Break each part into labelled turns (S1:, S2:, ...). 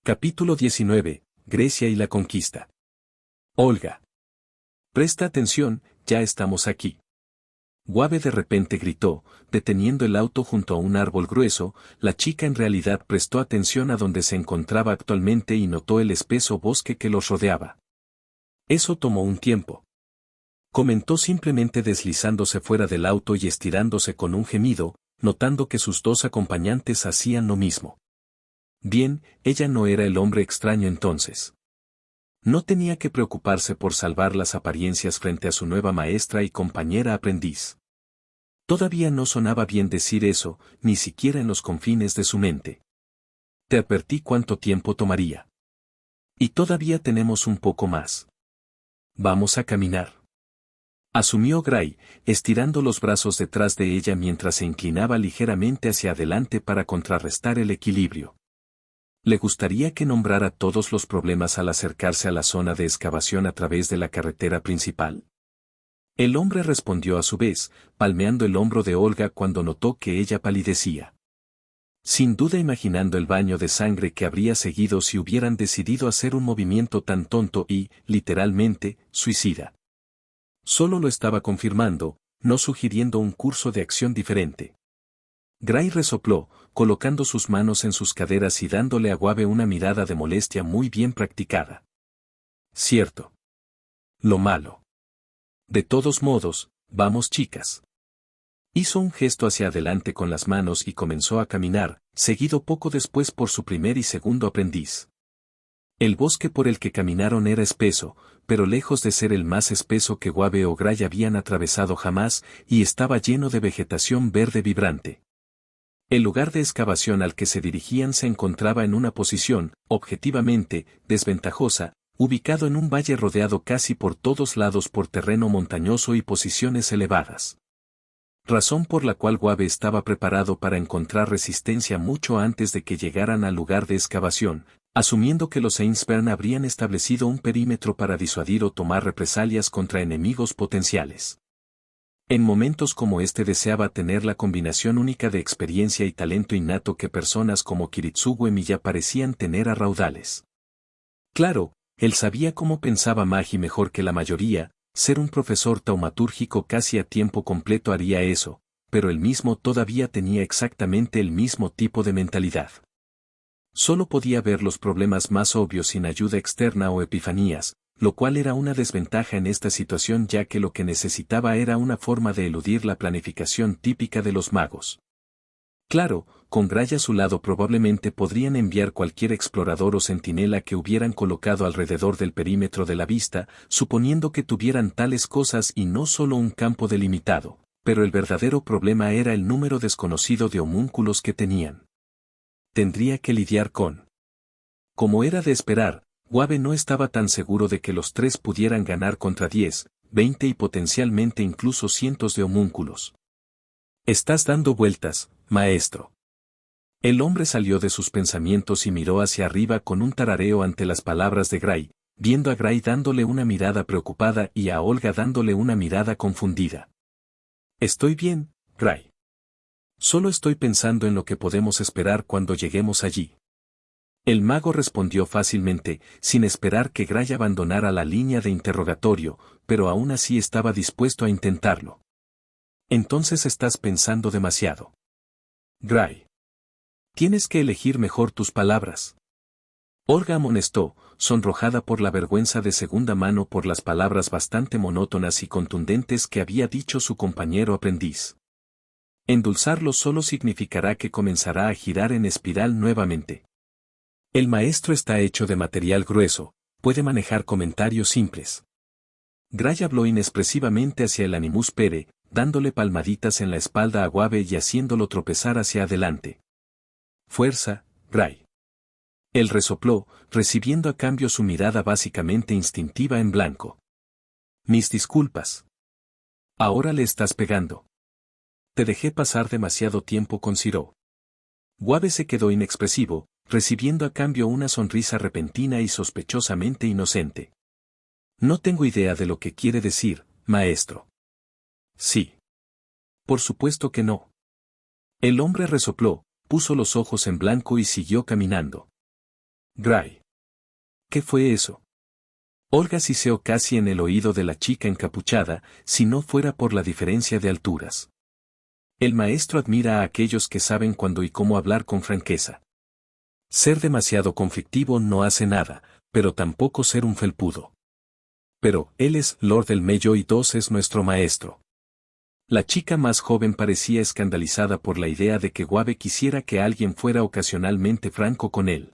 S1: Capítulo 19. Grecia y la conquista. Olga. Presta atención, ya estamos aquí. Guave de repente gritó, deteniendo el auto junto a un árbol grueso. La chica en realidad prestó atención a donde se encontraba actualmente y notó el espeso bosque que los rodeaba. Eso tomó un tiempo. Comentó simplemente deslizándose fuera del auto y estirándose con un gemido, notando que sus dos acompañantes hacían lo mismo. Bien, ella no era el hombre extraño entonces. No tenía que preocuparse por salvar las apariencias frente a su nueva maestra y compañera aprendiz. Todavía no sonaba bien decir eso, ni siquiera en los confines de su mente. Te advertí cuánto tiempo tomaría. Y todavía tenemos un poco más. Vamos a caminar. Asumió Gray, estirando los brazos detrás de ella mientras se inclinaba ligeramente hacia adelante para contrarrestar el equilibrio. Le gustaría que nombrara todos los problemas al acercarse a la zona de excavación a través de la carretera principal. El hombre respondió a su vez, palmeando el hombro de Olga cuando notó que ella palidecía. Sin duda imaginando el baño de sangre que habría seguido si hubieran decidido hacer un movimiento tan tonto y, literalmente, suicida. Solo lo estaba confirmando, no sugiriendo un curso de acción diferente. Gray resopló, colocando sus manos en sus caderas y dándole a Guave una mirada de molestia muy bien practicada. Cierto. Lo malo. De todos modos, vamos chicas. Hizo un gesto hacia adelante con las manos y comenzó a caminar, seguido poco después por su primer y segundo aprendiz. El bosque por el que caminaron era espeso, pero lejos de ser el más espeso que Guave o Gray habían atravesado jamás, y estaba lleno de vegetación verde vibrante. El lugar de excavación al que se dirigían se encontraba en una posición, objetivamente, desventajosa, ubicado en un valle rodeado casi por todos lados por terreno montañoso y posiciones elevadas. Razón por la cual Guave estaba preparado para encontrar resistencia mucho antes de que llegaran al lugar de excavación, asumiendo que los Ainsburn habrían establecido un perímetro para disuadir o tomar represalias contra enemigos potenciales. En momentos como este deseaba tener la combinación única de experiencia y talento innato que personas como Kiritsugu Emiya parecían tener a raudales. Claro, él sabía cómo pensaba Magi mejor que la mayoría, ser un profesor taumatúrgico casi a tiempo completo haría eso, pero él mismo todavía tenía exactamente el mismo tipo de mentalidad. Solo podía ver los problemas más obvios sin ayuda externa o epifanías, lo cual era una desventaja en esta situación ya que lo que necesitaba era una forma de eludir la planificación típica de los magos. Claro, con Gray a su lado probablemente podrían enviar cualquier explorador o centinela que hubieran colocado alrededor del perímetro de la vista, suponiendo que tuvieran tales cosas y no solo un campo delimitado, pero el verdadero problema era el número desconocido de homúnculos que tenían. Tendría que lidiar con. Como era de esperar, Guave no estaba tan seguro de que los tres pudieran ganar contra 10, 20 y potencialmente incluso cientos de homúnculos. Estás dando vueltas, maestro. El hombre salió de sus pensamientos y miró hacia arriba con un tarareo ante las palabras de Gray, viendo a Gray dándole una mirada preocupada y a Olga dándole una mirada confundida. Estoy bien, Gray. Solo estoy pensando en lo que podemos esperar cuando lleguemos allí. El mago respondió fácilmente, sin esperar que Gray abandonara la línea de interrogatorio, pero aún así estaba dispuesto a intentarlo. Entonces estás pensando demasiado. Gray. Tienes que elegir mejor tus palabras. Olga amonestó, sonrojada por la vergüenza de segunda mano por las palabras bastante monótonas y contundentes que había dicho su compañero aprendiz. Endulzarlo solo significará que comenzará a girar en espiral nuevamente. El maestro está hecho de material grueso, puede manejar comentarios simples. Gray habló inexpresivamente hacia el Animus Pere, dándole palmaditas en la espalda a Guave y haciéndolo tropezar hacia adelante. Fuerza, Gray. Él resopló, recibiendo a cambio su mirada básicamente instintiva en blanco. Mis disculpas. Ahora le estás pegando. Te dejé pasar demasiado tiempo con Ciro. Guave se quedó inexpresivo, recibiendo a cambio una sonrisa repentina y sospechosamente inocente. No tengo idea de lo que quiere decir, maestro. Sí. Por supuesto que no. El hombre resopló, puso los ojos en blanco y siguió caminando. Gray. ¿Qué fue eso? Olga siseó casi en el oído de la chica encapuchada, si no fuera por la diferencia de alturas. El maestro admira a aquellos que saben cuándo y cómo hablar con franqueza. Ser demasiado conflictivo no hace nada, pero tampoco ser un felpudo. Pero, él es Lord del Mello y Dos es nuestro maestro. La chica más joven parecía escandalizada por la idea de que Guave quisiera que alguien fuera ocasionalmente franco con él.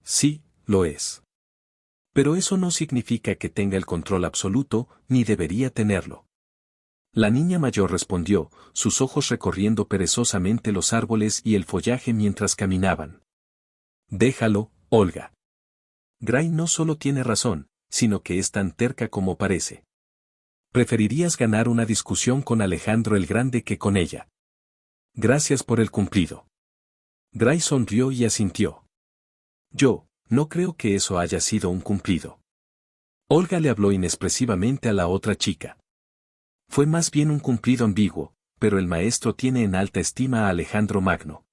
S1: Sí, lo es. Pero eso no significa que tenga el control absoluto, ni debería tenerlo. La niña mayor respondió, sus ojos recorriendo perezosamente los árboles y el follaje mientras caminaban. Déjalo, Olga. Gray no solo tiene razón, sino que es tan terca como parece. Preferirías ganar una discusión con Alejandro el Grande que con ella. Gracias por el cumplido. Gray sonrió y asintió. Yo, no creo que eso haya sido un cumplido. Olga le habló inexpresivamente a la otra chica. Fue más bien un cumplido ambiguo, pero el maestro tiene en alta estima a Alejandro Magno.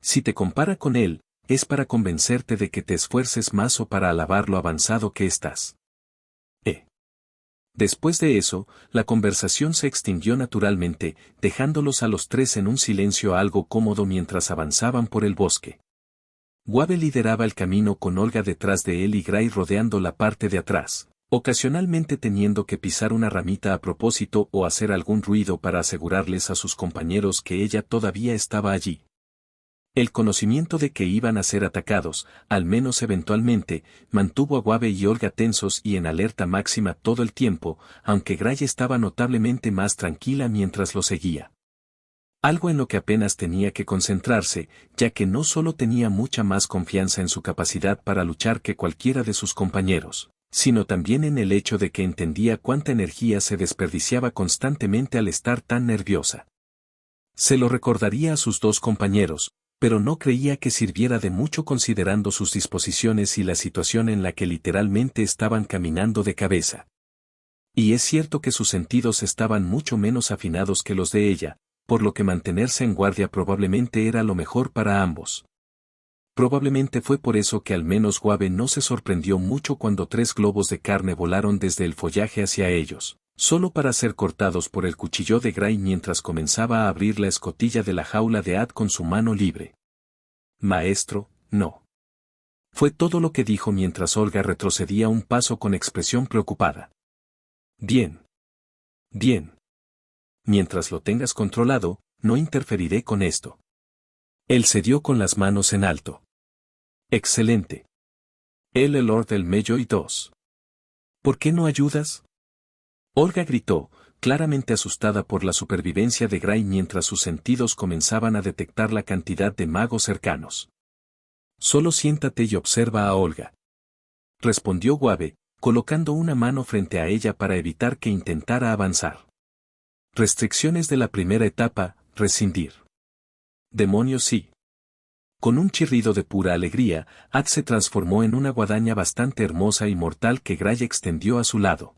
S1: Si te compara con él, es para convencerte de que te esfuerces más o para alabar lo avanzado que estás. Después de eso, la conversación se extinguió naturalmente, dejándolos a los tres en un silencio algo cómodo mientras avanzaban por el bosque. Guave lideraba el camino con Olga detrás de él y Gray rodeando la parte de atrás, ocasionalmente teniendo que pisar una ramita a propósito o hacer algún ruido para asegurarles a sus compañeros que ella todavía estaba allí. El conocimiento de que iban a ser atacados, al menos eventualmente, mantuvo a Guave y Olga tensos y en alerta máxima todo el tiempo, aunque Gray estaba notablemente más tranquila mientras lo seguía. Algo en lo que apenas tenía que concentrarse, ya que no solo tenía mucha más confianza en su capacidad para luchar que cualquiera de sus compañeros, sino también en el hecho de que entendía cuánta energía se desperdiciaba constantemente al estar tan nerviosa. Se lo recordaría a sus dos compañeros, pero no creía que sirviera de mucho considerando sus disposiciones y la situación en la que literalmente estaban caminando de cabeza. Y es cierto que sus sentidos estaban mucho menos afinados que los de ella, por lo que mantenerse en guardia probablemente era lo mejor para ambos. Probablemente fue por eso que al menos Guave no se sorprendió mucho cuando 3 globos de carne volaron desde el follaje hacia ellos, solo para ser cortados por el cuchillo de Gray mientras comenzaba a abrir la escotilla de la jaula de Ad con su mano libre. Maestro, no. Fue todo lo que dijo mientras Olga retrocedía un paso con expresión preocupada. Bien. Bien. Mientras lo tengas controlado, no interferiré con esto. Él cedió con las manos en alto. Excelente. El Lord del Mello y Dos. ¿Por qué no ayudas? Olga gritó, claramente asustada por la supervivencia de Gray mientras sus sentidos comenzaban a detectar la cantidad de magos cercanos. Solo siéntate y observa a Olga. Respondió Guave, colocando una mano frente a ella para evitar que intentara avanzar. Restricciones de la primera etapa, rescindir. Demonios sí. Con un chirrido de pura alegría, Ad se transformó en una guadaña bastante hermosa y mortal que Gray extendió a su lado.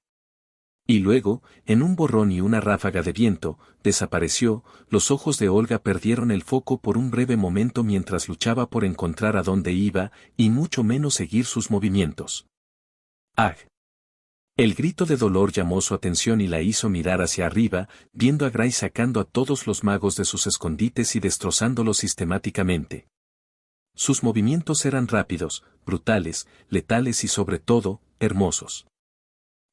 S1: Y luego, en un borrón y una ráfaga de viento, desapareció. Los ojos de Olga perdieron el foco por un breve momento mientras luchaba por encontrar a dónde iba, y mucho menos seguir sus movimientos. ¡Ah! El grito de dolor llamó su atención y la hizo mirar hacia arriba, viendo a Gray sacando a todos los magos de sus escondites y destrozándolos sistemáticamente. Sus movimientos eran rápidos, brutales, letales y sobre todo, hermosos.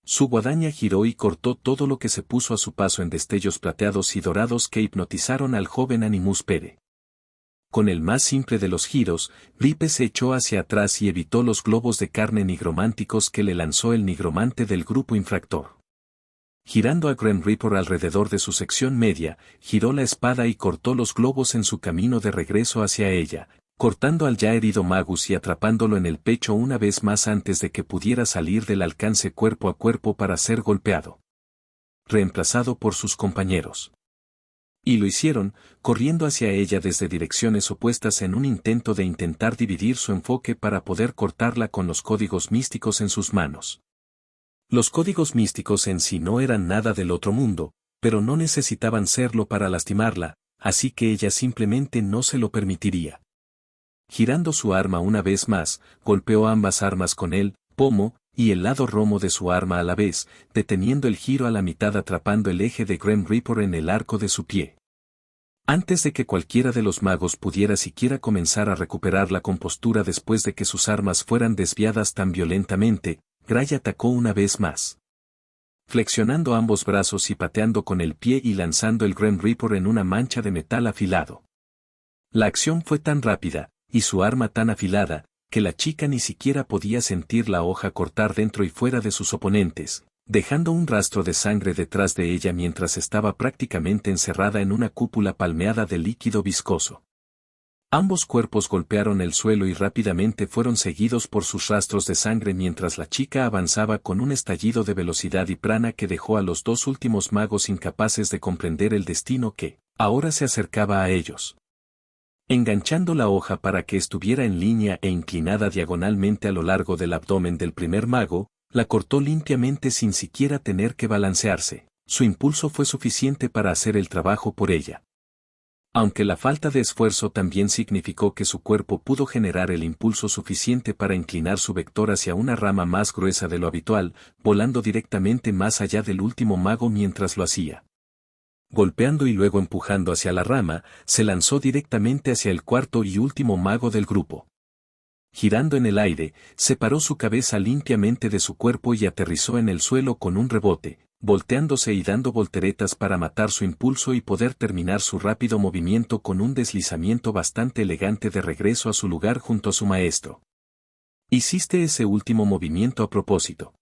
S1: Su guadaña giró y cortó todo lo que se puso a su paso en destellos plateados y dorados que hipnotizaron al joven Animus Pere. Con el más simple de los giros, Ripe se echó hacia atrás y evitó los globos de carne nigrománticos que le lanzó el nigromante del grupo infractor. Girando a Grim Reaper alrededor de su sección media, giró la espada y cortó los globos en su camino de regreso hacia ella, cortando al ya herido Magus y atrapándolo en el pecho una vez más antes de que pudiera salir del alcance cuerpo a cuerpo para ser golpeado. Reemplazado por sus compañeros. Y lo hicieron, corriendo hacia ella desde direcciones opuestas en un intento de intentar dividir su enfoque para poder cortarla con los códigos místicos en sus manos. Los códigos místicos en sí no eran nada del otro mundo, pero no necesitaban serlo para lastimarla, así que ella simplemente no se lo permitiría. Girando su arma una vez más, golpeó ambas armas con el pomo y el lado romo de su arma a la vez, deteniendo el giro a la mitad atrapando el eje de Grim Reaper en el arco de su pie. Antes de que cualquiera de los magos pudiera siquiera comenzar a recuperar la compostura después de que sus armas fueran desviadas tan violentamente, Gray atacó una vez más. Flexionando ambos brazos y pateando con el pie y lanzando el Grim Reaper en una mancha de metal afilado. La acción fue tan rápida, y su arma tan afilada, que la chica ni siquiera podía sentir la hoja cortar dentro y fuera de sus oponentes, dejando un rastro de sangre detrás de ella mientras estaba prácticamente encerrada en una cúpula palmeada de líquido viscoso. Ambos cuerpos golpearon el suelo y rápidamente fueron seguidos por sus rastros de sangre mientras la chica avanzaba con un estallido de velocidad y prana que dejó a los dos últimos magos incapaces de comprender el destino que, ahora se acercaba a ellos. Enganchando la hoja para que estuviera en línea e inclinada diagonalmente a lo largo del abdomen del primer mago, la cortó limpiamente sin siquiera tener que balancearse. Su impulso fue suficiente para hacer el trabajo por ella. Aunque la falta de esfuerzo también significó que su cuerpo pudo generar el impulso suficiente para inclinar su vector hacia una rama más gruesa de lo habitual, volando directamente más allá del último mago mientras lo hacía. Golpeando y luego empujando hacia la rama, se lanzó directamente hacia el cuarto y último mago del grupo. Girando en el aire, separó su cabeza limpiamente de su cuerpo y aterrizó en el suelo con un rebote, volteándose y dando volteretas para matar su impulso y poder terminar su rápido movimiento con un deslizamiento bastante elegante de regreso a su lugar junto a su maestro. Hiciste ese último movimiento a propósito.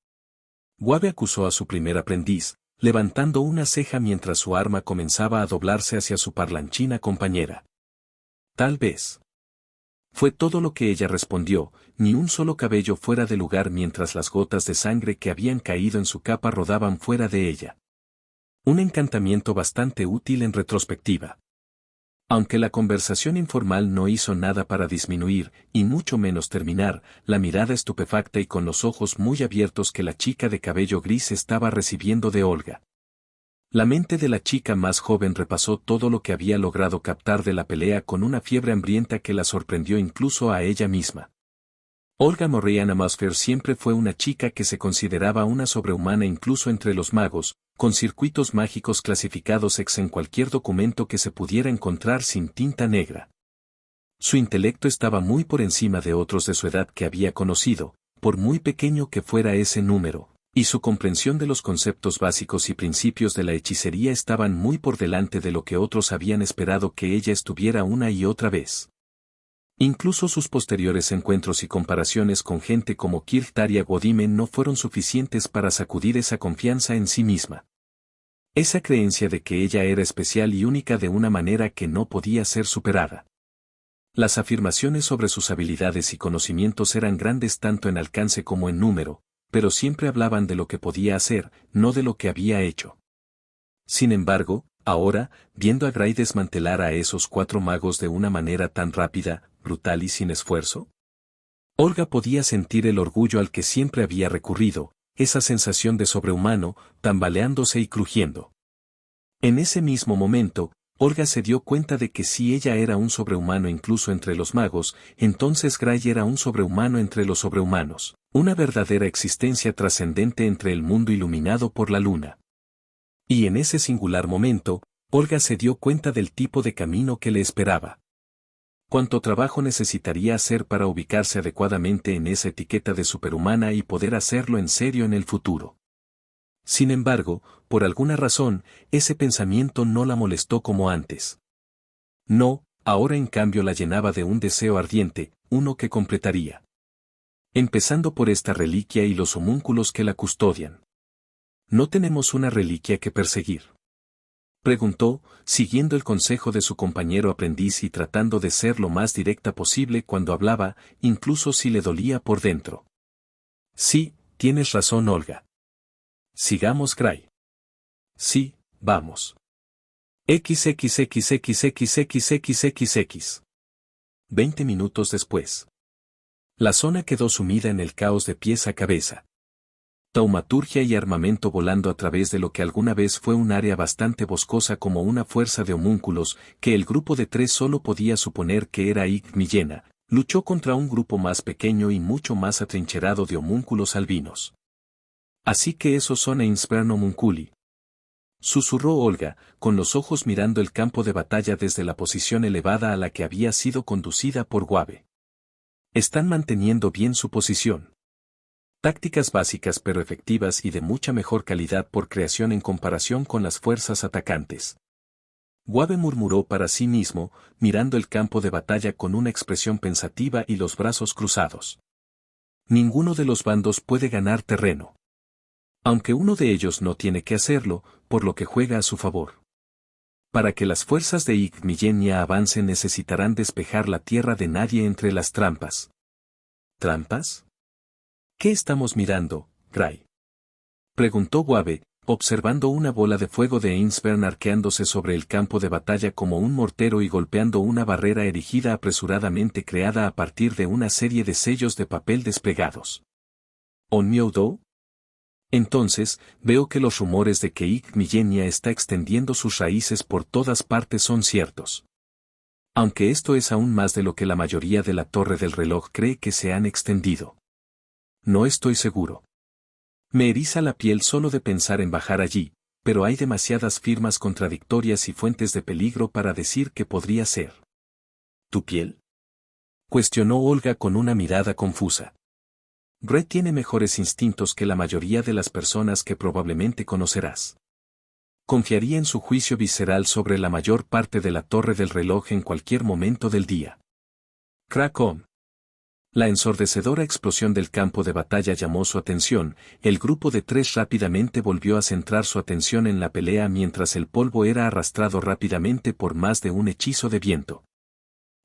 S1: Guave acusó a su primer aprendiz, levantando una ceja mientras su arma comenzaba a doblarse hacia su parlanchina compañera. Tal vez. Fue todo lo que ella respondió, ni un solo cabello fuera de lugar mientras las gotas de sangre que habían caído en su capa rodaban fuera de ella. Un encantamiento bastante útil en retrospectiva. Aunque la conversación informal no hizo nada para disminuir, y mucho menos terminar, la mirada estupefacta y con los ojos muy abiertos que la chica de cabello gris estaba recibiendo de Olga. La mente de la chica más joven repasó todo lo que había logrado captar de la pelea con una fiebre hambrienta que la sorprendió incluso a ella misma. Olga Morriana Musfer siempre fue una chica que se consideraba una sobrehumana incluso entre los magos, con circuitos mágicos clasificados en cualquier documento que se pudiera encontrar sin tinta negra. Su intelecto estaba muy por encima de otros de su edad que había conocido, por muy pequeño que fuera ese número, y su comprensión de los conceptos básicos y principios de la hechicería estaban muy por delante de lo que otros habían esperado que ella estuviera una y otra vez. Incluso sus posteriores encuentros y comparaciones con gente como Kirk Taria Godimen no fueron suficientes para sacudir esa confianza en sí misma. Esa creencia de que ella era especial y única de una manera que no podía ser superada. Las afirmaciones sobre sus habilidades y conocimientos eran grandes tanto en alcance como en número, pero siempre hablaban de lo que podía hacer, no de lo que había hecho. Sin embargo, ahora, viendo a Gray desmantelar a esos 4 magos de una manera tan rápida, brutal y sin esfuerzo, Olga podía sentir el orgullo al que siempre había recurrido, esa sensación de sobrehumano, tambaleándose y crujiendo. En ese mismo momento, Olga se dio cuenta de que si ella era un sobrehumano incluso entre los magos, entonces Gray era un sobrehumano entre los sobrehumanos, una verdadera existencia trascendente entre el mundo iluminado por la luna. Y en ese singular momento, Olga se dio cuenta del tipo de camino que le esperaba. Cuánto trabajo necesitaría hacer para ubicarse adecuadamente en esa etiqueta de superhumana y poder hacerlo en serio en el futuro. Sin embargo, por alguna razón, ese pensamiento no la molestó como antes. No, ahora en cambio la llenaba de un deseo ardiente, uno que completaría. Empezando por esta reliquia y los homúnculos que la custodian. ¿No tenemos una reliquia que perseguir?, preguntó, siguiendo el consejo de su compañero aprendiz y tratando de ser lo más directa posible cuando hablaba, incluso si le dolía por dentro. Sí, tienes razón, Olga. Sigamos, Gray. Sí, vamos. XXXXXXXXX. 20 minutos después. La zona quedó sumida en el caos de pies a cabeza. Taumaturgia y armamento volando a través de lo que alguna vez fue un área bastante boscosa como una fuerza de homúnculos, que el grupo de 3 solo podía suponer que era Ig Millena, Luchó contra un grupo más pequeño y mucho más atrincherado de homúnculos albinos. Así que esos son Ainsburn Homunculi. Susurró Olga, con los ojos mirando el campo de batalla desde la posición elevada a la que había sido conducida por Wave. Están manteniendo bien su posición. Tácticas básicas pero efectivas y de mucha mejor calidad por creación en comparación con las fuerzas atacantes. Wave murmuró para sí mismo, mirando el campo de batalla con una expresión pensativa y los brazos cruzados. Ninguno de los bandos puede ganar terreno. Aunque uno de ellos no tiene que hacerlo, por lo que juega a su favor. Para que las fuerzas de Igmillenia avancen necesitarán despejar la tierra de nadie entre las trampas. ¿Trampas? ¿Qué estamos mirando, Gray? Preguntó Wave, observando una bola de fuego de Ainsburn arqueándose sobre el campo de batalla como un mortero y golpeando una barrera erigida apresuradamente creada a partir de una serie de sellos de papel desplegados. ¿On Myodo? Entonces, veo que los rumores de que Igmillenia está extendiendo sus raíces por todas partes son ciertos. Aunque esto es aún más de lo que la mayoría de la Torre del Reloj cree que se han extendido. No estoy seguro. Me eriza la piel solo de pensar en bajar allí, pero hay demasiadas firmas contradictorias y fuentes de peligro para decir que podría ser. ¿Tu piel? Cuestionó Olga con una mirada confusa. Gray tiene mejores instintos que la mayoría de las personas que probablemente conocerás. Confiaría en su juicio visceral sobre la mayor parte de la Torre del Reloj en cualquier momento del día. Crack-on. La ensordecedora explosión del campo de batalla llamó su atención, el grupo de tres rápidamente volvió a centrar su atención en la pelea mientras el polvo era arrastrado rápidamente por más de un hechizo de viento.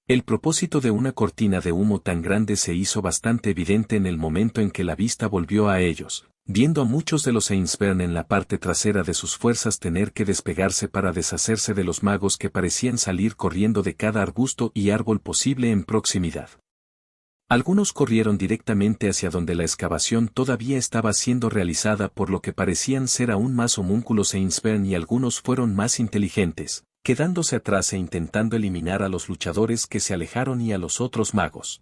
S1: El propósito de una cortina de humo tan grande se hizo bastante evidente en el momento en que la vista volvió a ellos, viendo a muchos de los Ainsburn en la parte trasera de sus fuerzas tener que despegarse para deshacerse de los magos que parecían salir corriendo de cada arbusto y árbol posible en proximidad. Algunos corrieron directamente hacia donde la excavación todavía estaba siendo realizada por lo que parecían ser aún más homúnculos Ainsburn y algunos fueron más inteligentes, quedándose atrás e intentando eliminar a los luchadores que se alejaron y a los otros magos.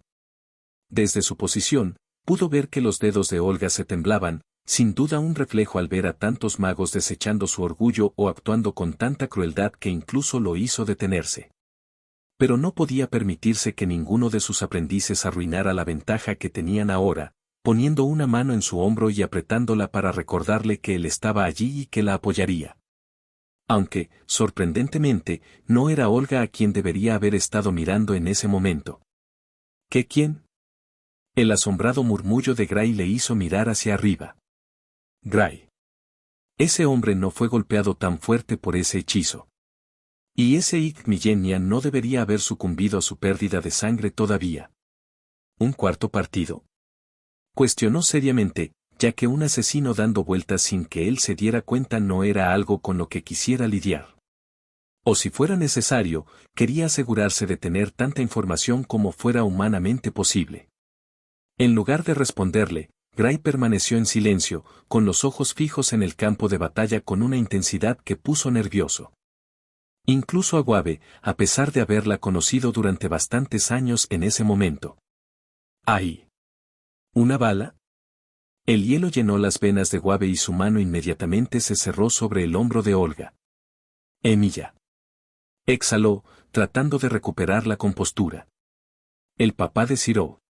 S1: Desde su posición, pudo ver que los dedos de Olga se temblaban, sin duda un reflejo al ver a tantos magos desechando su orgullo o actuando con tanta crueldad que incluso lo hizo detenerse. Pero no podía permitirse que ninguno de sus aprendices arruinara la ventaja que tenían ahora, poniendo una mano en su hombro y apretándola para recordarle que él estaba allí y que la apoyaría. Aunque, sorprendentemente, no era Olga a quien debería haber estado mirando en ese momento. ¿Qué quién? El asombrado murmullo de Gray le hizo mirar hacia arriba. Gray. Ese hombre no fue golpeado tan fuerte por ese hechizo. Y ese Igmillenia no debería haber sucumbido a su pérdida de sangre todavía. ¿Un cuarto partido? Cuestionó seriamente, ya que un asesino dando vueltas sin que él se diera cuenta no era algo con lo que quisiera lidiar. O si fuera necesario, quería asegurarse de tener tanta información como fuera humanamente posible. En lugar de responderle, Gray permaneció en silencio, con los ojos fijos en el campo de batalla con una intensidad que puso nervioso. Incluso a Wave, a pesar de haberla conocido durante bastantes años en ese momento. ¡Ay! ¿Una bala? El hielo llenó las venas de Wave y su mano inmediatamente se cerró sobre el hombro de Olga. Emilia. Exhaló, tratando de recuperar la compostura. El papá de Ciro.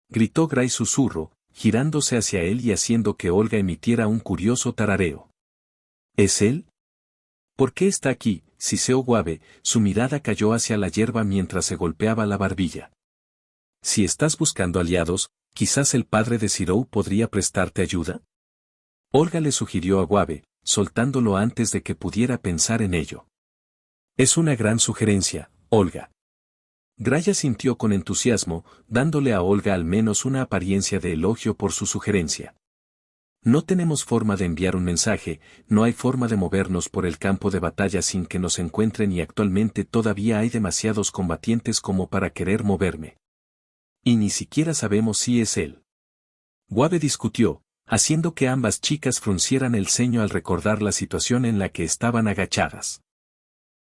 S1: Gritó Gray susurro, girándose hacia él y haciendo que Olga emitiera un curioso tarareo. ¿Es él? ¿Por qué está aquí? Siseó Wave, su mirada cayó hacia la hierba mientras se golpeaba la barbilla. Si estás buscando aliados, quizás el padre de Ciro podría prestarte ayuda. Olga le sugirió a Wave, soltándolo antes de que pudiera pensar en ello. Es una gran sugerencia, Olga. Gray asintió con entusiasmo, dándole a Olga al menos una apariencia de elogio por su sugerencia. No tenemos forma de enviar un mensaje, no hay forma de movernos por el campo de batalla sin que nos encuentren y actualmente todavía hay demasiados combatientes como para querer moverme. Y ni siquiera sabemos si es él. Wave discutió, haciendo que ambas chicas fruncieran el ceño al recordar la situación en la que estaban agachadas.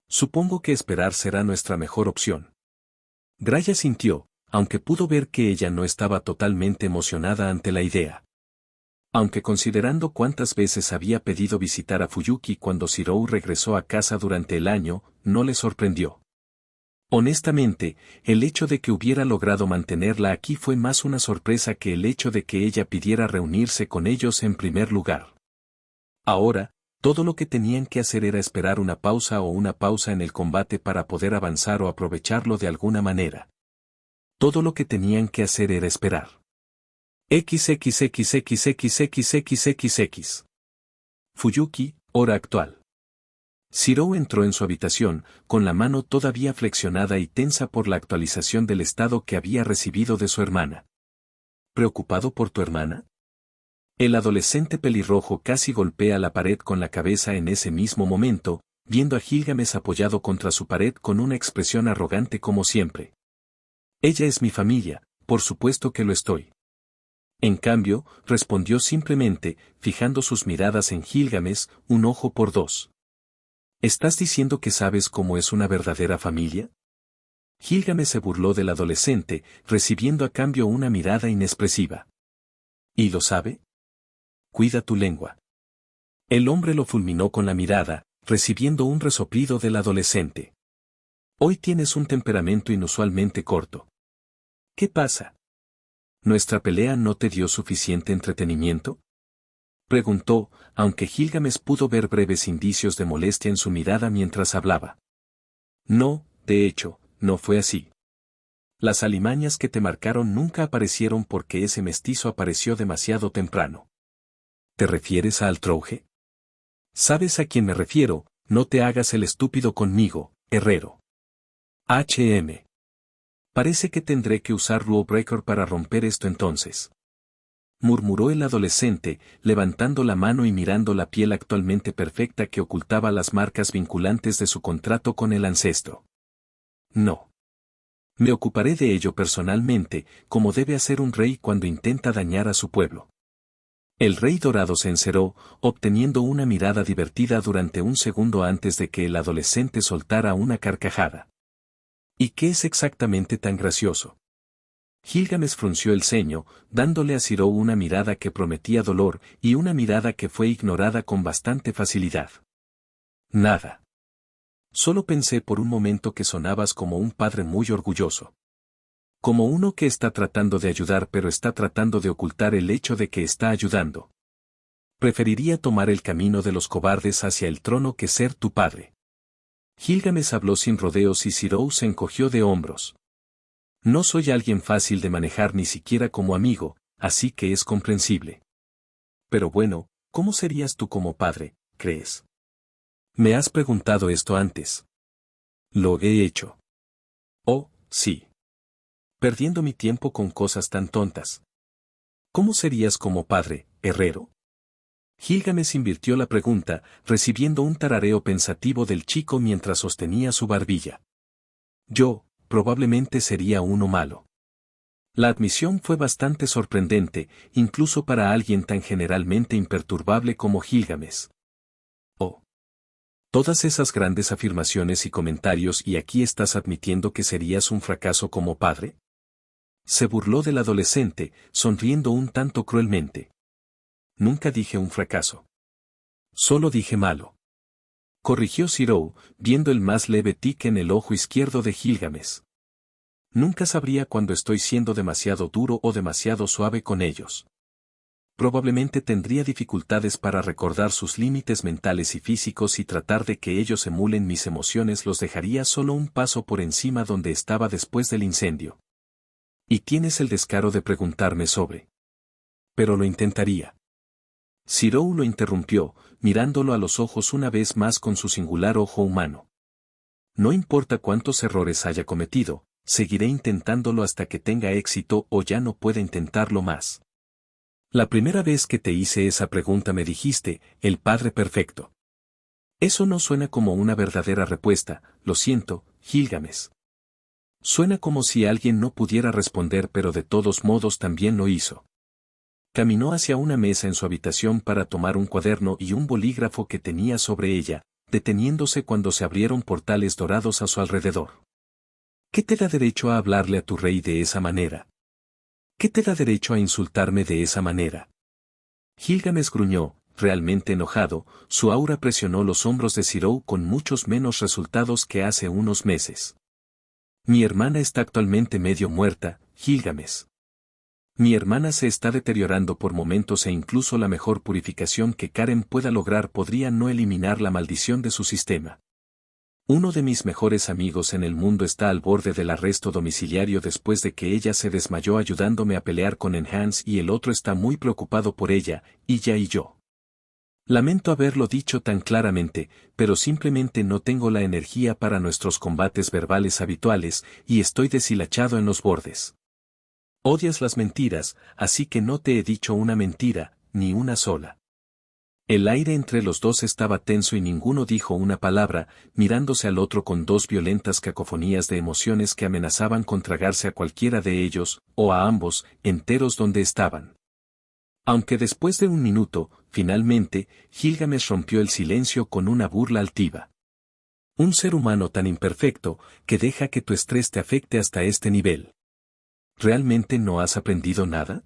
S1: Supongo que esperar será nuestra mejor opción. Gray asintió, aunque pudo ver que ella no estaba totalmente emocionada ante la idea. Aunque considerando cuántas veces había pedido visitar a Fuyuki cuando Shirou regresó a casa durante el año, no le sorprendió. Honestamente, el hecho de que hubiera logrado mantenerla aquí fue más una sorpresa que el hecho de que ella pidiera reunirse con ellos en primer lugar. Ahora, todo lo que tenían que hacer era esperar una pausa en el combate para poder avanzar o aprovecharlo de alguna manera. Todo lo que tenían que hacer era esperar. XXXXXXXXX. Fuyuki, hora actual. Shirou entró en su habitación, con la mano todavía flexionada y tensa por la actualización del estado que había recibido de su hermana. ¿Preocupado por tu hermana? El adolescente pelirrojo casi golpea la pared con la cabeza en ese mismo momento, viendo a Gilgamesh apoyado contra su pared con una expresión arrogante como siempre. Ella es mi familia, por supuesto que lo estoy. En cambio, respondió simplemente, fijando sus miradas en Gilgamesh, un ojo por dos. ¿Estás diciendo que sabes cómo es una verdadera familia? Gilgamesh se burló del adolescente, recibiendo a cambio una mirada inexpresiva. ¿Y lo sabe? Cuida tu lengua. El hombre lo fulminó con la mirada, recibiendo un resoplido del adolescente. Hoy tienes un temperamento inusualmente corto. ¿Qué pasa? ¿Nuestra pelea no te dio suficiente entretenimiento? Preguntó, aunque Gilgamesh pudo ver breves indicios de molestia en su mirada mientras hablaba. No, de hecho, no fue así. Las alimañas que te marcaron nunca aparecieron porque ese mestizo apareció demasiado temprano. ¿Te refieres a Altrouge? ¿Sabes a quién me refiero? No te hagas el estúpido conmigo, herrero. Parece que tendré que usar Rule Breaker para romper esto entonces. Murmuró el adolescente, levantando la mano y mirando la piel actualmente perfecta que ocultaba las marcas vinculantes de su contrato con el ancestro. No. Me ocuparé de ello personalmente, como debe hacer un rey cuando intenta dañar a su pueblo. El rey dorado se enceró, obteniendo una mirada divertida durante un segundo antes de que el adolescente soltara una carcajada. ¿Y qué es exactamente tan gracioso? Gilgamesh frunció el ceño, dándole a Shirou una mirada que prometía dolor y una mirada que fue ignorada con bastante facilidad. Nada. Solo pensé por un momento que sonabas como un padre muy orgulloso. Como uno que está tratando de ayudar pero está tratando de ocultar el hecho de que está ayudando. Preferiría tomar el camino de los cobardes hacia el trono que ser tu padre. Gilgamesh habló sin rodeos y Shirou se encogió de hombros. No soy alguien fácil de manejar ni siquiera como amigo, así que es comprensible. Pero bueno, ¿cómo serías tú como padre, crees? Me has preguntado esto antes. Lo he hecho. Oh, sí. Perdiendo mi tiempo con cosas tan tontas. ¿Cómo serías como padre, herrero? Gilgamesh invirtió la pregunta, recibiendo un tarareo pensativo del chico mientras sostenía su barbilla. Yo, probablemente sería uno malo. La admisión fue bastante sorprendente, incluso para alguien tan generalmente imperturbable como Gilgamesh. Oh. Todas esas grandes afirmaciones y comentarios y aquí estás admitiendo que serías un fracaso como padre. Se burló del adolescente, sonriendo un tanto cruelmente. Nunca dije un fracaso. Solo dije malo. Corrigió Shirou, viendo el más leve tic en el ojo izquierdo de Gilgamesh. Nunca sabría cuando estoy siendo demasiado duro o demasiado suave con ellos. Probablemente tendría dificultades para recordar sus límites mentales y físicos y tratar de que ellos emulen mis emociones los dejaría solo un paso por encima donde estaba después del incendio. Y tienes el descaro de preguntarme sobre. Pero lo intentaría. Shirou lo interrumpió, mirándolo a los ojos una vez más con su singular ojo humano. No importa cuántos errores haya cometido, seguiré intentándolo hasta que tenga éxito o ya no pueda intentarlo más. La primera vez que te hice esa pregunta me dijiste, el padre perfecto. Eso no suena como una verdadera respuesta, lo siento, Gilgamesh. Suena como si alguien no pudiera responder pero de todos modos también lo hizo. Caminó hacia una mesa en su habitación para tomar un cuaderno y un bolígrafo que tenía sobre ella, deteniéndose cuando se abrieron portales dorados a su alrededor. ¿Qué te da derecho a hablarle a tu rey de esa manera? ¿Qué te da derecho a insultarme de esa manera? Gilgamesh gruñó, realmente enojado, su aura presionó los hombros de Zirou con muchos menos resultados que hace unos meses. Mi hermana está actualmente medio muerta, Gilgamesh. Mi hermana se está deteriorando por momentos e incluso la mejor purificación que Karen pueda lograr podría no eliminar la maldición de su sistema. Uno de mis mejores amigos en el mundo está al borde del arresto domiciliario después de que ella se desmayó ayudándome a pelear con Enhance y el otro está muy preocupado por ella, y yo. Lamento haberlo dicho tan claramente, pero simplemente no tengo la energía para nuestros combates verbales habituales y estoy deshilachado en los bordes. Odias las mentiras, así que no te he dicho una mentira, ni una sola. El aire entre los dos estaba tenso y ninguno dijo una palabra, mirándose al otro con dos violentas cacofonías de emociones que amenazaban con tragarse a cualquiera de ellos, o a ambos, enteros donde estaban. Aunque después de un minuto, finalmente, Gilgamesh rompió el silencio con una burla altiva. Un ser humano tan imperfecto, que deja que tu estrés te afecte hasta este nivel. ¿Realmente no has aprendido nada?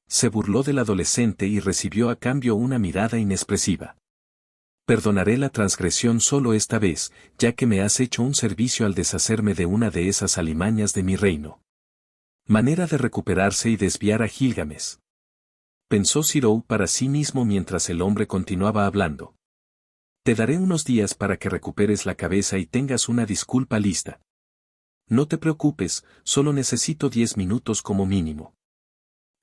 S1: Se burló del adolescente y recibió a cambio una mirada inexpresiva. Perdonaré la transgresión solo esta vez, ya que me has hecho un servicio al deshacerme de una de esas alimañas de mi reino. Manera de recuperarse y desviar a Gilgamesh. Pensó Zirou para sí mismo mientras el hombre continuaba hablando. Te daré unos días para que recuperes la cabeza y tengas una disculpa lista. No te preocupes, solo necesito 10 minutos como mínimo.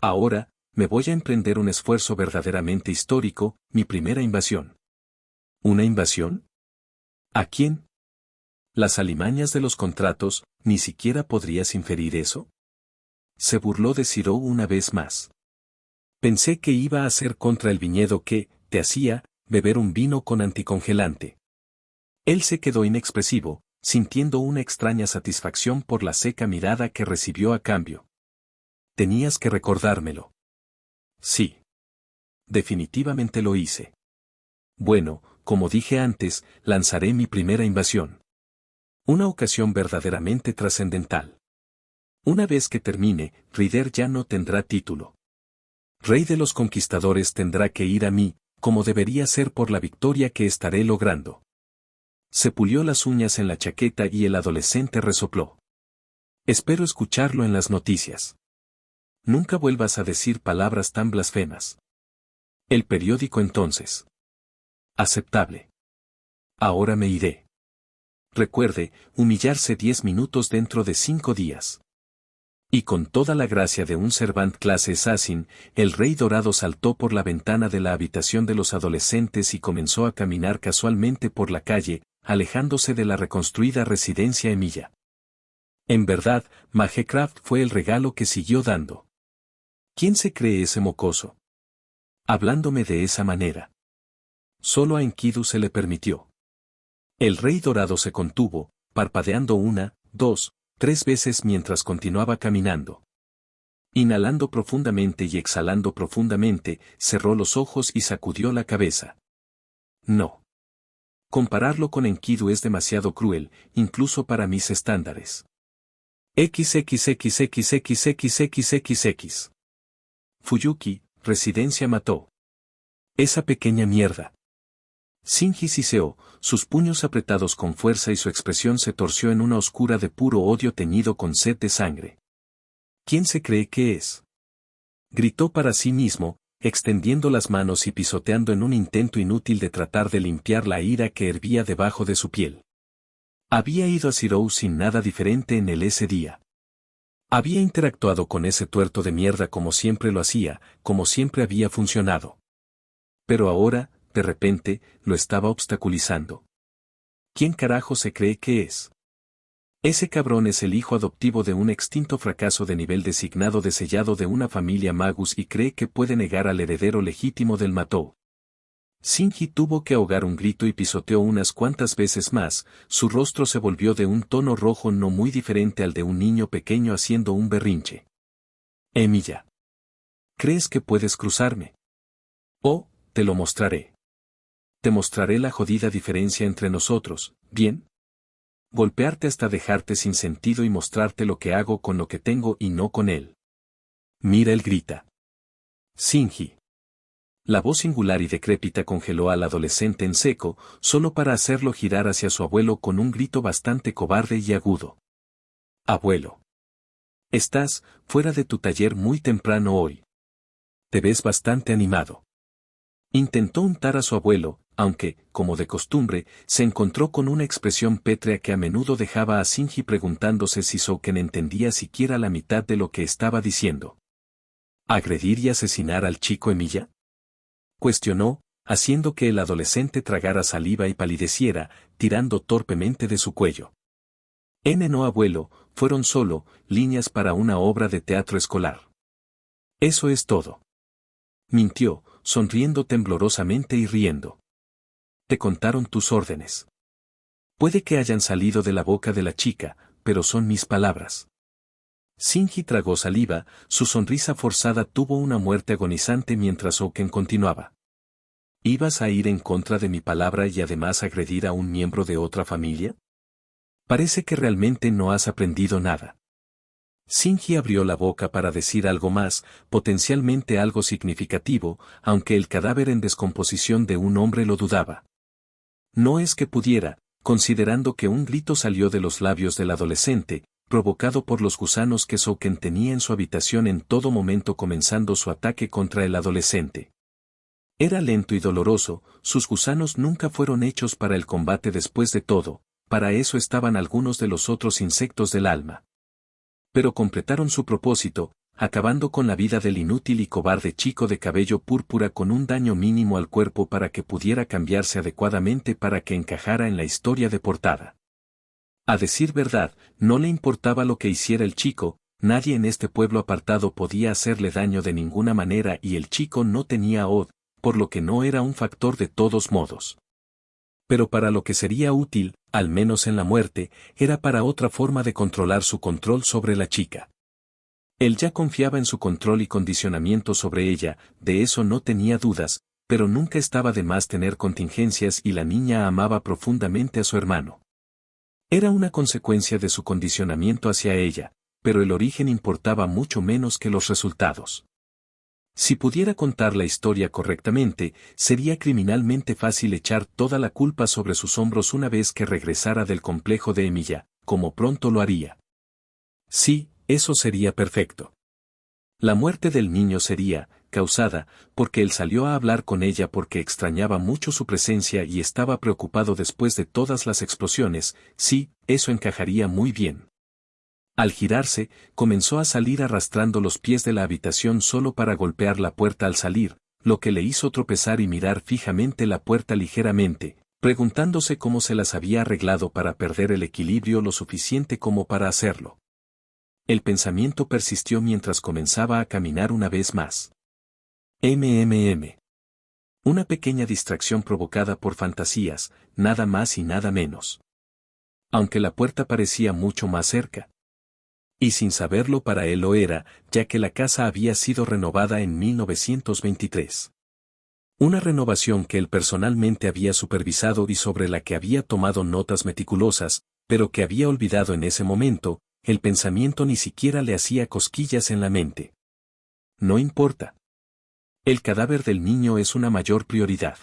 S1: Ahora, me voy a emprender un esfuerzo verdaderamente histórico, mi primera invasión. ¿Una invasión? ¿A quién? Las alimañas de los contratos, ¿ni siquiera podrías inferir eso? Se burló de Zirou una vez más. Pensé que iba a ser contra el viñedo que, te hacía, beber un vino con anticongelante. Él se quedó inexpresivo, sintiendo una extraña satisfacción por la seca mirada que recibió a cambio. Tenías que recordármelo. Sí. Definitivamente lo hice. Bueno, como dije antes, lanzaré mi primera invasión. Una ocasión verdaderamente trascendental. Una vez que termine, Ryder ya no tendrá título. Rey de los conquistadores tendrá que ir a mí, como debería ser por la victoria que estaré logrando. Se pulió las uñas en la chaqueta y el adolescente resopló. Espero escucharlo en las noticias. Nunca vuelvas a decir palabras tan blasfemas. El periódico entonces. Aceptable. Ahora me iré. Recuerde, humillarse 10 minutos dentro de 5 días. Y con toda la gracia de un servant clase assassin, el rey dorado saltó por la ventana de la habitación de los adolescentes y comenzó a caminar casualmente por la calle, alejándose de la reconstruida residencia Emilia. En verdad, Magecraft fue el regalo que siguió dando. ¿Quién se cree ese mocoso? Hablándome de esa manera. Solo a Enkidu se le permitió. El rey dorado se contuvo, parpadeando 1, 2, 3 veces mientras continuaba caminando. Inhalando profundamente y exhalando profundamente, cerró los ojos y sacudió la cabeza. No. Compararlo con Enkidu es demasiado cruel, incluso para mis estándares. XXXXXXXXX. Fuyuki, residencia mató. Esa pequeña mierda. Shinji siseó, sus puños apretados con fuerza y su expresión se torció en una oscura de puro odio teñido con sed de sangre. ¿Quién se cree que es? Gritó para sí mismo, extendiendo las manos y pisoteando en un intento inútil de tratar de limpiar la ira que hervía debajo de su piel. Había ido a Zirou sin nada diferente en él ese día. Había interactuado con ese tuerto de mierda como siempre lo hacía, como siempre había funcionado. Pero ahora, de repente, lo estaba obstaculizando. ¿Quién carajo se cree que es? Ese cabrón es el hijo adoptivo de un extinto fracaso de nivel designado de sellado de una familia magus y cree que puede negar al heredero legítimo del Matou. Shinji tuvo que ahogar un grito y pisoteó unas cuantas veces más, su rostro se volvió de un tono rojo no muy diferente al de un niño pequeño haciendo un berrinche. Emilia. ¿Crees que puedes cruzarme? Oh, te lo mostraré. Te mostraré la jodida diferencia entre nosotros, ¿bien? Golpearte hasta dejarte sin sentido y mostrarte lo que hago con lo que tengo y no con él. Mira, él grita. Shinji. La voz singular y decrépita congeló al adolescente en seco, solo para hacerlo girar hacia su abuelo con un grito bastante cobarde y agudo. Abuelo. Estás fuera de tu taller muy temprano hoy. Te ves bastante animado. Intentó untar a su abuelo, aunque, como de costumbre, se encontró con una expresión pétrea que a menudo dejaba a Shinji preguntándose si Souken entendía siquiera la mitad de lo que estaba diciendo. ¿Agredir y asesinar al chico Emiya? Cuestionó, haciendo que el adolescente tragara saliva y palideciera, tirando torpemente de su cuello. No, abuelo, fueron solo líneas para una obra de teatro escolar. Eso es todo. Mintió, sonriendo temblorosamente y riendo. Te contaron tus órdenes. Puede que hayan salido de la boca de la chica, pero son mis palabras. Shinji tragó saliva, su sonrisa forzada tuvo una muerte agonizante mientras Souken continuaba. ¿Ibas a ir en contra de mi palabra y además agredir a un miembro de otra familia? Parece que realmente no has aprendido nada. Shinji abrió la boca para decir algo más, potencialmente algo significativo, aunque el cadáver en descomposición de un hombre lo dudaba. No es que pudiera, considerando que un grito salió de los labios del adolescente, provocado por los gusanos que Souken tenía en su habitación en todo momento comenzando su ataque contra el adolescente. Era lento y doloroso, sus gusanos nunca fueron hechos para el combate después de todo, para eso estaban algunos de los otros insectos del alma. Pero completaron su propósito, acabando con la vida del inútil y cobarde chico de cabello púrpura con un daño mínimo al cuerpo para que pudiera cambiarse adecuadamente para que encajara en la historia de portada. A decir verdad, no le importaba lo que hiciera el chico, nadie en este pueblo apartado podía hacerle daño de ninguna manera y el chico no tenía od, por lo que no era un factor de todos modos. Pero para lo que sería útil, al menos en la muerte, era para otra forma de controlar su control sobre la chica. Él ya confiaba en su control y condicionamiento sobre ella, de eso no tenía dudas, pero nunca estaba de más tener contingencias y la niña amaba profundamente a su hermano. Era una consecuencia de su condicionamiento hacia ella, pero el origen importaba mucho menos que los resultados. Si pudiera contar la historia correctamente, sería criminalmente fácil echar toda la culpa sobre sus hombros una vez que regresara del complejo de Emiya, como pronto lo haría. Sí, eso sería perfecto. La muerte del niño sería causada porque él salió a hablar con ella porque extrañaba mucho su presencia y estaba preocupado después de todas las explosiones. Sí, eso encajaría muy bien. Al girarse, comenzó a salir arrastrando los pies de la habitación solo para golpear la puerta al salir, lo que le hizo tropezar y mirar fijamente la puerta ligeramente, preguntándose cómo se las había arreglado para perder el equilibrio lo suficiente como para hacerlo. El pensamiento persistió mientras comenzaba a caminar una vez más. Una pequeña distracción provocada por fantasías, nada más y nada menos. Aunque la puerta parecía mucho más cerca. Y sin saberlo para él lo era, ya que la casa había sido renovada en 1923. Una renovación que él personalmente había supervisado y sobre la que había tomado notas meticulosas, pero que había olvidado en ese momento, el pensamiento ni siquiera le hacía cosquillas en la mente. No importa. El cadáver del niño es una mayor prioridad.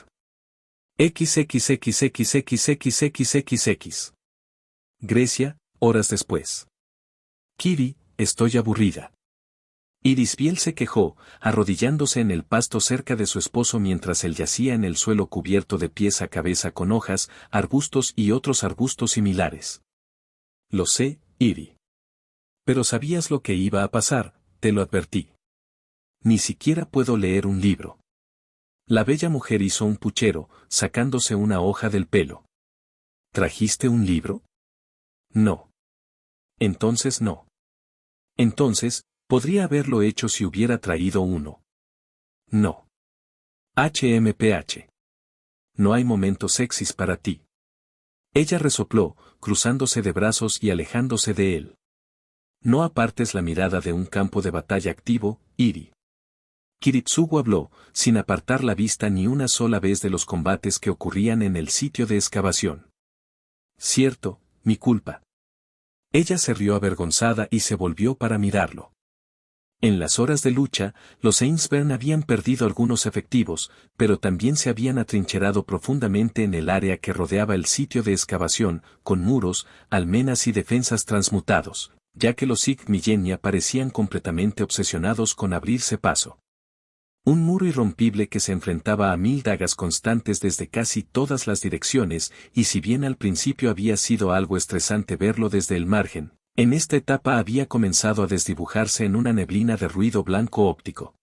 S1: XXXXXXXXX. Grecia, horas después. Kiri, estoy aburrida. Iris Biel se quejó, arrodillándose en el pasto cerca de su esposo mientras él yacía en el suelo cubierto de pies a cabeza con hojas, arbustos y otros arbustos similares. Lo sé, Iri. Pero sabías lo que iba a pasar, te lo advertí. Ni siquiera puedo leer un libro. La bella mujer hizo un puchero, sacándose una hoja del pelo. ¿Trajiste un libro? No. Entonces no. Entonces, podría haberlo hecho si hubiera traído uno. No. HMPH. No hay momentos sexys para ti. Ella resopló, cruzándose de brazos y alejándose de él. No apartes la mirada de un campo de batalla activo, Iri. Kiritsugu habló, sin apartar la vista ni una sola vez de los combates que ocurrían en el sitio de excavación. Cierto, mi culpa. Ella se rió avergonzada y se volvió para mirarlo. En las horas de lucha, los Ainsburn habían perdido algunos efectivos, pero también se habían atrincherado profundamente en el área que rodeaba el sitio de excavación, con muros, almenas y defensas transmutados, ya que los Sig Millenia parecían completamente obsesionados con abrirse paso. Un muro irrompible que se enfrentaba a 1000 dagas constantes desde casi todas las direcciones, y si bien al principio había sido algo estresante verlo desde el margen, en esta etapa había comenzado a desdibujarse en una neblina de ruido blanco óptico.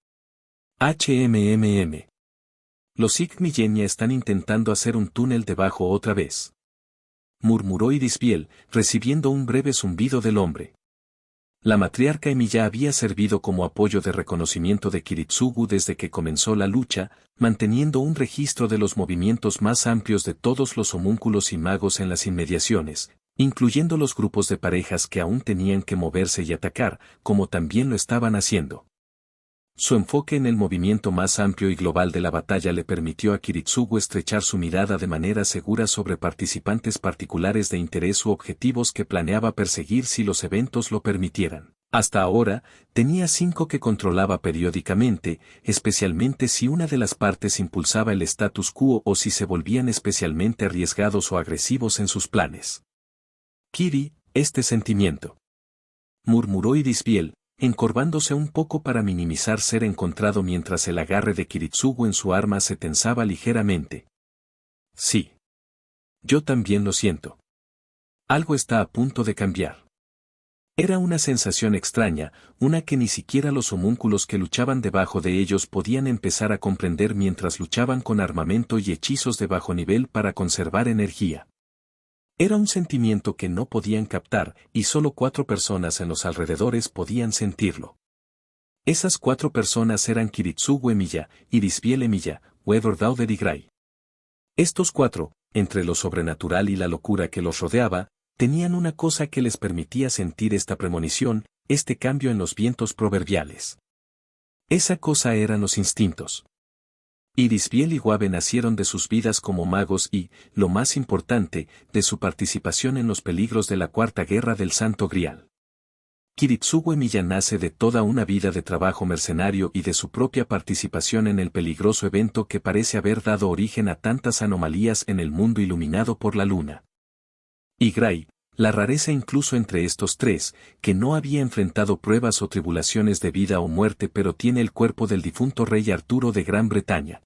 S1: HMMM. Los Sig Millenia están intentando hacer un túnel debajo otra vez. Murmuró Irisbiel, recibiendo un breve zumbido del hombre. La matriarca Emilia había servido como apoyo de reconocimiento de Kiritsugu desde que comenzó la lucha, manteniendo un registro de los movimientos más amplios de todos los homúnculos y magos en las inmediaciones, incluyendo los grupos de parejas que aún tenían que moverse y atacar, como también lo estaban haciendo. Su enfoque en el movimiento más amplio y global de la batalla le permitió a Kiritsugu estrechar su mirada de manera segura sobre participantes particulares de interés u objetivos que planeaba perseguir si los eventos lo permitieran. Hasta ahora, tenía 5 que controlaba periódicamente, especialmente si una de las partes impulsaba el status quo o si se volvían especialmente arriesgados o agresivos en sus planes. Kiri, este sentimiento. Murmuró Irisbiel, encorvándose un poco para minimizar ser encontrado mientras el agarre de Kiritsugu en su arma se tensaba ligeramente. Sí. Yo también lo siento. Algo está a punto de cambiar. Era una sensación extraña, una que ni siquiera los homúnculos que luchaban debajo de ellos podían empezar a comprender mientras luchaban con armamento y hechizos de bajo nivel para conservar energía. Era un sentimiento que no podían captar, y solo 4 personas en los alrededores podían sentirlo. Esas 4 personas eran Kiritsugu Emilia, Irisbiel Emilia, Weather Dauder y Gray. Estos 4, entre lo sobrenatural y la locura que los rodeaba, tenían una cosa que les permitía sentir esta premonición, este cambio en los vientos proverbiales. Esa cosa eran los instintos. Irisbiel y Guave nacieron de sus vidas como magos y, lo más importante, de su participación en los peligros de la Cuarta Guerra del Santo Grial. Kiritsugu Emilia nace de toda una vida de trabajo mercenario y de su propia participación en el peligroso evento que parece haber dado origen a tantas anomalías en el mundo iluminado por la luna. Y Gray, la rareza incluso entre estos 3, que no había enfrentado pruebas o tribulaciones de vida o muerte pero tiene el cuerpo del difunto rey Arturo de Gran Bretaña.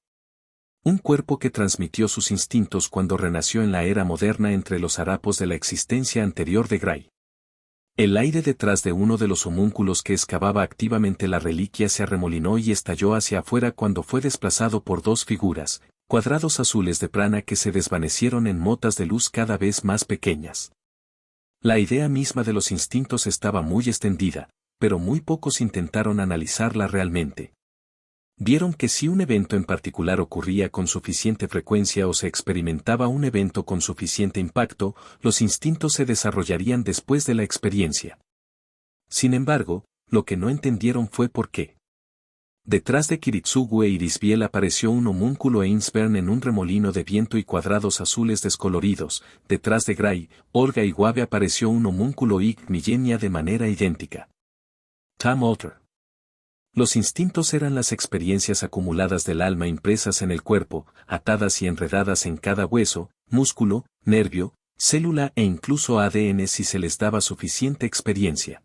S1: Un cuerpo que transmitió sus instintos cuando renació en la era moderna entre los harapos de la existencia anterior de Gray. El aire detrás de uno de los homúnculos que excavaba activamente la reliquia se arremolinó y estalló hacia afuera cuando fue desplazado por 2 figuras, cuadrados azules de prana que se desvanecieron en motas de luz cada vez más pequeñas. La idea misma de los instintos estaba muy extendida, pero muy pocos intentaron analizarla realmente. Vieron que si un evento en particular ocurría con suficiente frecuencia o se experimentaba un evento con suficiente impacto, los instintos se desarrollarían después de la experiencia. Sin embargo, lo que no entendieron fue por qué. Detrás de Kiritsugu e Irisbiel apareció un homúnculo Ainsburn en un remolino de viento y cuadrados azules descoloridos. Detrás de Gray, Olga y Guave apareció un homúnculo Sig Millenia de manera idéntica. Tam Alter. Los instintos eran las experiencias acumuladas del alma impresas en el cuerpo, atadas y enredadas en cada hueso, músculo, nervio, célula e incluso ADN si se les daba suficiente experiencia.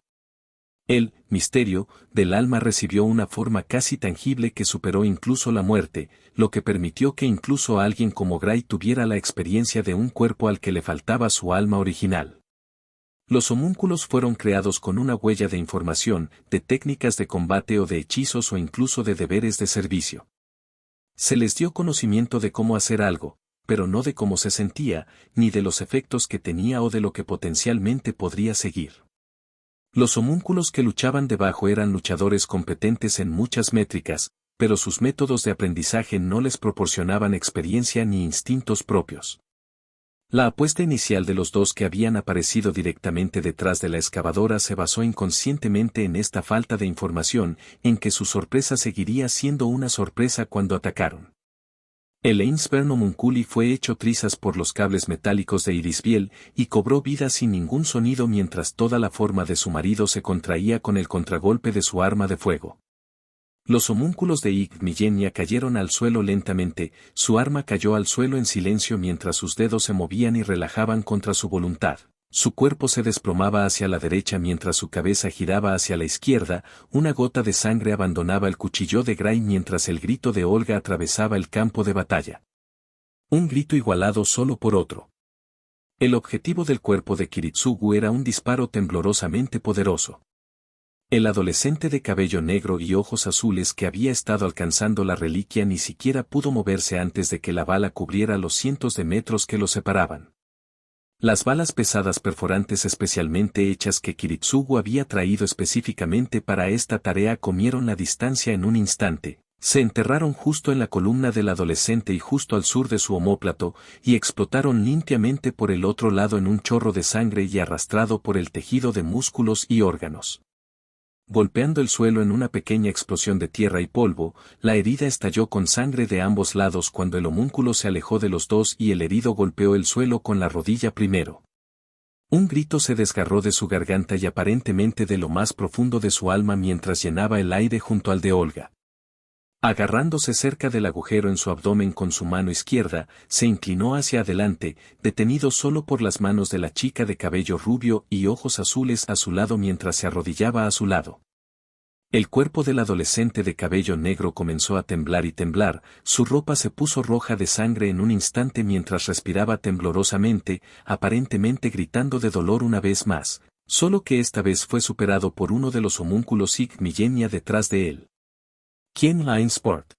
S1: El misterio del alma recibió una forma casi tangible que superó incluso la muerte, lo que permitió que incluso alguien como Gray tuviera la experiencia de un cuerpo al que le faltaba su alma original. Los homúnculos fueron creados con una huella de información, de técnicas de combate o de hechizos o incluso de deberes de servicio. Se les dio conocimiento de cómo hacer algo, pero no de cómo se sentía, ni de los efectos que tenía o de lo que potencialmente podría seguir. Los homúnculos que luchaban debajo eran luchadores competentes en muchas métricas, pero sus métodos de aprendizaje no les proporcionaban experiencia ni instintos propios. La apuesta inicial de los 2 que habían aparecido directamente detrás de la excavadora se basó inconscientemente en esta falta de información, en que su sorpresa seguiría siendo una sorpresa cuando atacaron. El Ainsburn Homunculi fue hecho trizas por los cables metálicos de Irisbiel y cobró vida sin ningún sonido mientras toda la forma de su marido se contraía con el contragolpe de su arma de fuego. Los homúnculos de Ig Millenia cayeron al suelo lentamente, su arma cayó al suelo en silencio mientras sus dedos se movían y relajaban contra su voluntad. Su cuerpo se desplomaba hacia la derecha mientras su cabeza giraba hacia la izquierda, una gota de sangre abandonaba el cuchillo de Gray mientras el grito de Olga atravesaba el campo de batalla. Un grito igualado solo por otro. El objetivo del cuerpo de Kiritsugu era un disparo temblorosamente poderoso. El adolescente de cabello negro y ojos azules que había estado alcanzando la reliquia ni siquiera pudo moverse antes de que la bala cubriera los cientos de metros que lo separaban. Las balas pesadas perforantes especialmente hechas que Kiritsugu había traído específicamente para esta tarea comieron la distancia en un instante, se enterraron justo en la columna del adolescente y justo al sur de su omóplato, y explotaron limpiamente por el otro lado en un chorro de sangre y arrastrado por el tejido de músculos y órganos. Golpeando el suelo en una pequeña explosión de tierra y polvo, la herida estalló con sangre de ambos lados cuando el homúnculo se alejó de los dos y el herido golpeó el suelo con la rodilla primero. Un grito se desgarró de su garganta y aparentemente de lo más profundo de su alma mientras llenaba el aire junto al de Olga. Agarrándose cerca del agujero en su abdomen con su mano izquierda, se inclinó hacia adelante, detenido solo por las manos de la chica de cabello rubio y ojos azules a su lado mientras se arrodillaba a su lado. El cuerpo del adolescente de cabello negro comenzó a temblar y temblar, su ropa se puso roja de sangre en un instante mientras respiraba temblorosamente, aparentemente gritando de dolor una vez más, solo que esta vez fue superado por uno de los homúnculos Ig Millenia detrás de él. ¿Quién Line Sport?